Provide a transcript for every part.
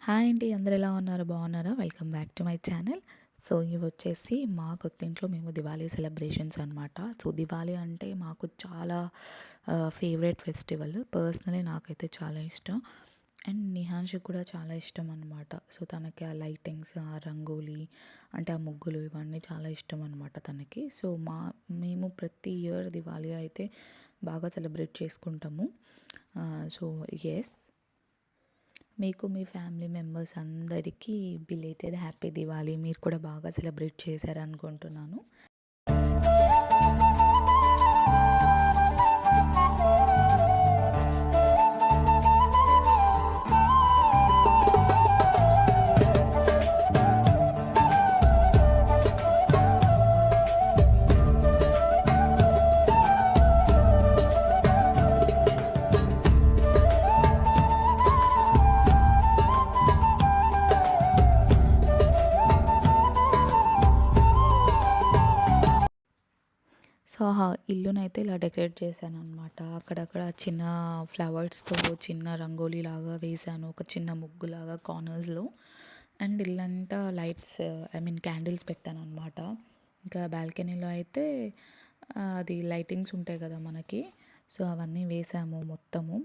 Hi అండి. అందరూ ఎలా ఉన్నారు? బాగున్నారా? Welcome back to my channel. So ఇవొచ్చేసి మా కొత్తింట్లో మేము దివాళీ సెలబ్రేషన్స్ అనమాట. సో దివాళీ అంటే మాకు చాలా ఫేవరెట్ ఫెస్టివల్. పర్సనలీ నాకైతే చాలా ఇష్టం. అండ్ నిహాన్షికి కూడా చాలా ఇష్టం అనమాట. సో తనకి ఆ లైటింగ్స్, ఆ రంగోలీ అంటే ఆ ముగ్గులు ఇవన్నీ చాలా ఇష్టం అనమాట తనకి. సో మేము ప్రతి ఇయర్ దివాళీ అయితే బాగా సెలబ్రేట్ చేసుకుంటాము. సో యెస్, మీకు మీ ఫ్యామిలీ మెంబర్స్ అందరికీ బిలేటెడ్ హ్యాపీ దివాళీ. మీరు కూడా బాగా సెలబ్రేట్ చేశారనుకుంటున్నాను. సో ఇల్లునైతే ఇలా డెకరేట్ చేశాననమాట. అక్కడక్కడ చిన్న ఫ్లవర్స్‌తో చిన్న రంగోలీ లాగా వేశాను. ఒక చిన్న ముగ్గులాగా కార్నర్స్‌లో. అండ్ ఇల్లంతా లైట్స్, ఐ మీన్ క్యాండిల్స్ పెట్టాననమాట. ఇంకా బాల్కనీలో అయితే అది లైటింగ్స్ ఉంటాయి కదా మనకి. సో అవన్నీ వేసాము మొత్తము.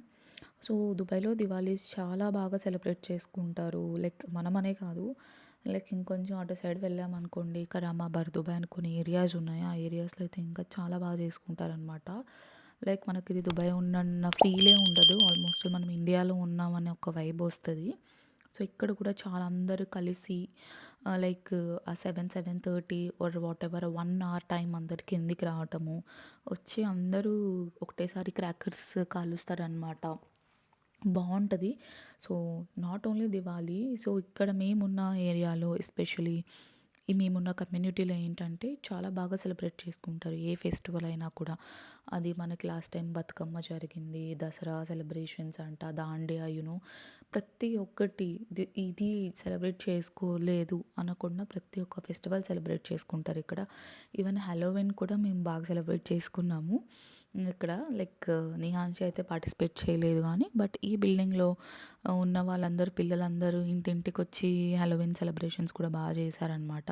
సో దుబాయ్‌లో దివాళీస్ చాలా బాగా సెలబ్రేట్ చేసుకుంటారు. లైక్ మనమనే కాదు, లైక్ ఇంకొంచెం అటు సైడ్ వెళ్ళామనుకోండి, కరామా, బర్దుబాయ్ అని కొన్ని ఏరియాస్ ఉన్నాయి. ఆ ఏరియాస్‌లో అయితే ఇంకా చాలా బాగా చేసుకుంటారనమాట. లైక్ మనకి ఇది దుబాయ్ ఉన్నన్న ఫీలే ఉండదు. ఆల్మోస్ట్ మనం ఇండియాలో ఉన్నామనే ఒక వైబ్ వస్తది. సో ఇక్కడ కూడా చాలా అందరూ కలిసి లైక్ ఆ 7:30 ఆర్ వాటెవర్ 1 అవర్ టైం అందరు కిందికి రావటము, వచ్చి అందరూ ఒకటేసారి క్రాకర్స్ కాలుస్తారనమాట. బావుంటది. So, not only Diwali. So, ఇక్కడ మేమున్న ఏరియాలో ఎస్పెషల్లీ ఈ మేమున్న కమ్యూనిటీలో ఏంటంటే చాలా బాగా సెలబ్రేట్ చేసుకుంటారు. ఏ ఫెస్టివల్ అయినా కూడా. అది మనకి లాస్ట్ టైం బతుకమ్మ జరిగింది. దసరా సెలబ్రేషన్స్ అంట, దాండియా ప్రతి ఒక్కటి ఇది సెలబ్రేట్ చేసుకోలేదు అనకుండా ప్రతి ఒక్క ఫెస్టివల్ సెలబ్రేట్ చేసుకుంటారు ఇక్కడ. ఈవెన్ హాలోవీన్ కూడా మేము బాగా సెలబ్రేట్ చేసుకున్నాము. ఇక్కడ లైక్ నిహాన్షి అయితే పార్టిసిపేట్ చేయలేదు కానీ, బట్ ఈ బిల్డింగ్‌లో ఉన్న వాళ్ళందరూ పిల్లలందరూ ఇంటింటికొచ్చి హాలోవీన్ సెలబ్రేషన్స్ కూడా బాగా చేశారనమాట.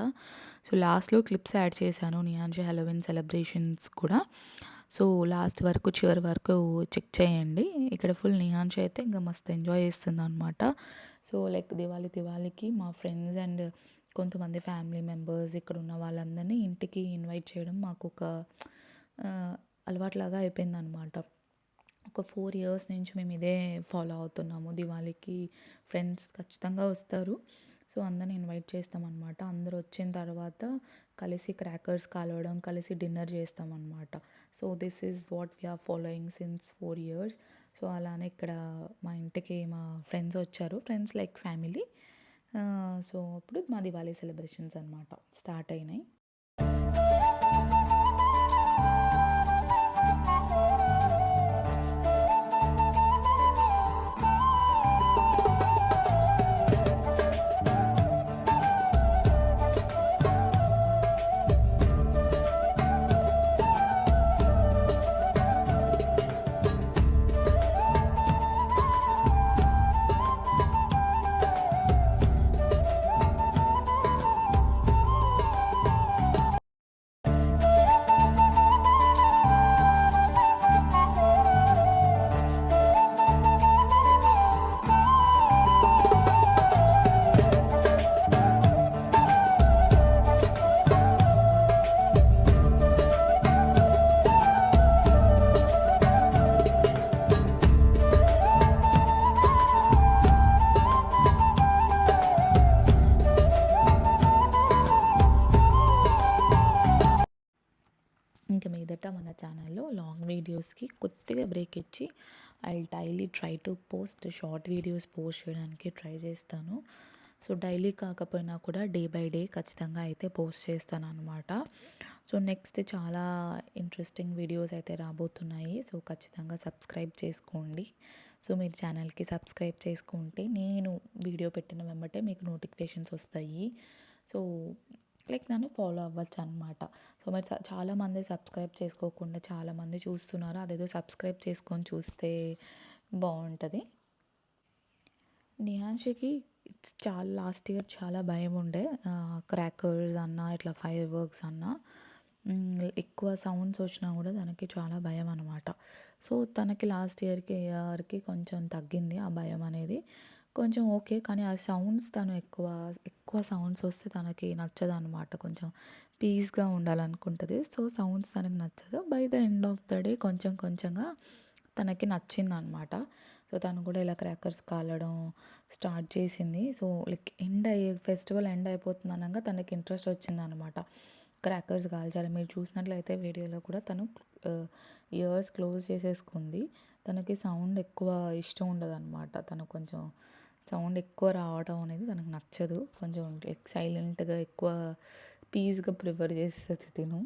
సో, లాస్ట్‌లో క్లిప్స్ యాడ్ చేశాను నిహాన్షి హాలోవీన్ సెలబ్రేషన్స్ కూడా. సో, లాస్ట్ వరకు చివరి వరకు చెక్ చేయండి. ఇక్కడ ఫుల్ నిహాన్షి అయితే ఇంకా మస్తు ఎంజాయ్ చేస్తుందనమాట. సో, లైక్ దివాళీకి మా ఫ్రెండ్స్ అండ్ కొంతమంది ఫ్యామిలీ మెంబర్స్ ఇక్కడ ఉన్న వాళ్ళందరినీ ఇంటికి ఇన్వైట్ చేయడం మాకొక ఆహ్, అలవాటులాగా అయిపోయిందనమాట. ఒక 4 ఇయర్స్ నుంచి మేము ఇదే ఫాలో అవుతున్నాము. దివాళీకి ఫ్రెండ్స్ ఖచ్చితంగా వస్తారు. సో, అందరిని ఇన్వైట్ చేస్తామనమాట. అందరూ వచ్చిన తర్వాత కలిసి క్రాకర్స్ కాలవడం, కలిసి డిన్నర్ చేస్తామనమాట. So, this is what we are following since 4 years. So, అలానే ఇక్కడ మా ఇంటికి మా ఫ్రెండ్స్ వచ్చారు. Friends like family. సో, అప్పుడు మా దివాళీ సెలబ్రేషన్స్ అనమాట స్టార్ట్ అయినాయి. ఇంక మీదట మన ఛానల్‌లో లాంగ్ వీడియోస్‌కి కొద్దిగా బ్రేక్ ఇచ్చి I will daily try to post short videos post చేయడానికి ట్రై చేస్తాను. సో, డైలీ కాకపోయినా కూడా డే బై డే ఖచ్చితంగా అయితే పోస్ట్ చేస్తాననమాట. సో, నెక్స్ట్ చాలా ఇంట్రెస్టింగ్ వీడియోస్ అయితే రాబోతున్నాయి. సో, ఖచ్చితంగా సబ్స్క్రైబ్ చేసుకోండి. సో, మీరు ఛానల్‌కి సబ్స్క్రైబ్ చేసుకుంటే నేను వీడియో పెట్టిన వెంబటే మీకు నోటిఫికేషన్స్ వస్తాయి. సో, లైక్ నన్ను ఫాలో అవ్వచ్చనమాట. సో, మరి చాలామంది సబ్స్క్రైబ్ చేసుకోకుండా చాలామంది చూస్తున్నారు. అదేదో సబ్స్క్రైబ్ చేసుకొని చూస్తే బావుంటది. నిహాన్షికి లాస్ట్ ఇయర్ చాలా భయముండే. క్రాకర్స్ అన్నా, ఇట్లా ఫైర్ వర్క్స్ అన్నా ఎక్కువ సౌండ్స్ వచ్చినా కూడా తనకి చాలా భయమనమాట. సో, తనకి లాస్ట్ ఇయర్‌కి కొంచెం తగ్గింది ఆ భయమనేది. కొంచెం ఓకే. కానీ ఆ సౌండ్స్ తను ఎక్కువ సౌండ్స్ వస్తే తనకి నచ్చదనమాట. కొంచెం పీస్‌గా ఉండాలనుకుంటది. సో, సౌండ్స్ తనకి నచ్చదు. By the end of the day కొంచెం కొంచెంగా తనకి నచ్చిందనమాట. సో, తను కూడా ఇలా క్రాకర్స్ కాలడం స్టార్ట్ చేసింది. సో, లైక్ ఫెస్టివల్ ఎండ్ అయిపోతుంది అనంగా తనకి ఇంట్రెస్ట్ వచ్చిందనమాట. క్రాకర్స్ కాల్చాలి. మీరు చూసినట్లయితే వీడియోలో కూడా తను ఇయర్స్ క్లోజ్ చేసేసుకుంది. తనకి సౌండ్ ఎక్కువ ఇష్టం ఉండదనమాట. తను కొంచెం సౌండ్ ఎక్కువ రావడం అనేది తనకు నచ్చదు. కొంచెం లైక్ సైలెంట్‌గా ఎక్కువ పీస్‌గా ప్రిఫర్ చేస్తది తిను.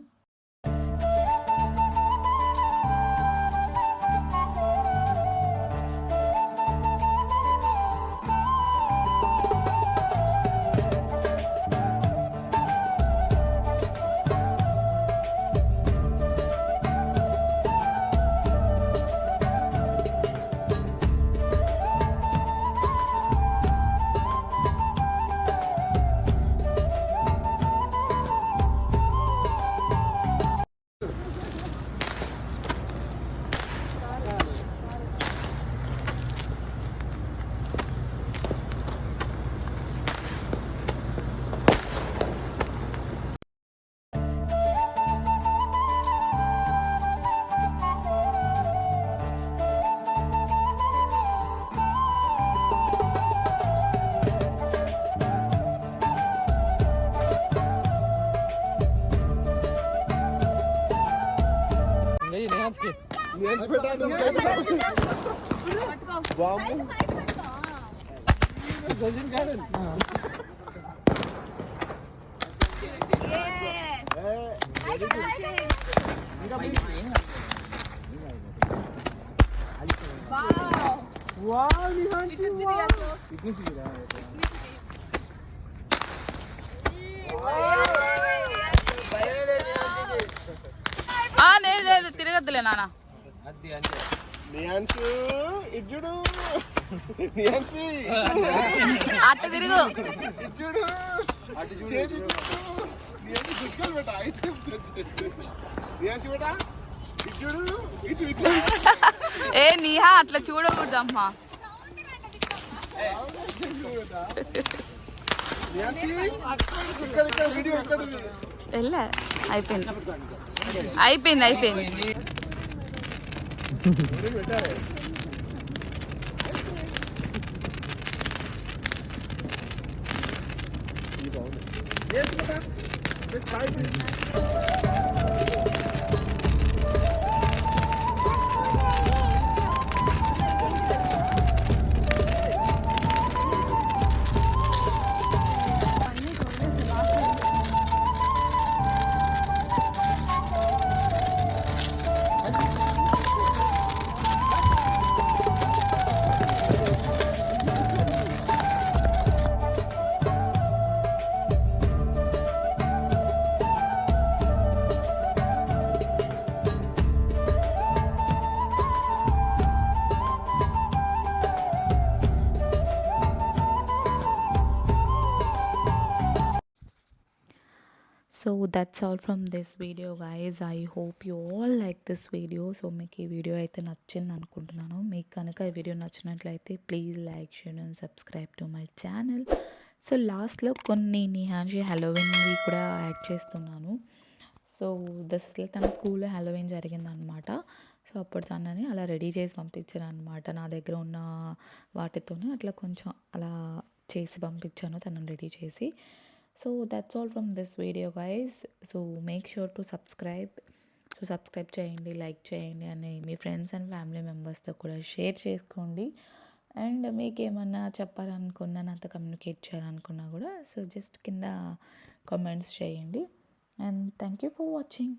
లేదు తిరగద్దులే నాన్న. అట్ట తిరుగు. ఏ నీహా అట్లా చూడకూడదమ్మా. వెళ్ళా అయిపోయింది. So that's all from this video guys. I hope you all like this video. So మీకు ఈ వీడియో అయితే నచ్చింది అనుకుంటున్నాను. మీకు కనుక ఈ వీడియో నచ్చినట్లయితే please like, share and subscribe to my channel. So లాస్ట్లో కొన్ని నిహాన్షి హ్యాలోవిన్వి కూడా యాడ్ చేస్తున్నాను. సో తన స్కూల్లో హ్యాలోవిన్ జరిగిందనమాట. సో అప్పుడు తనని అలా రెడీ చేసి పంపించాను అనమాట. నా దగ్గర ఉన్న వాటితోనే అట్లా కొంచెం అలా చేసి పంపించాను తనని రెడీ చేసి. So that's all from this video guys. So make sure to subscribe. So subscribe చేయండి, లైక్ చేయండి, అని మీ ఫ్రెండ్స్ అండ్ ఫ్యామిలీ మెంబర్స్తో కూడా షేర్ చేసుకోండి. అండ్ మీకు ఏమన్నా చెప్పాలనుకున్నా, నాతో కమ్యూనికేట్ చేయాలనుకున్నా కూడా సో జస్ట్ కింద కామెంట్స్ చేయండి. And thank you for watching.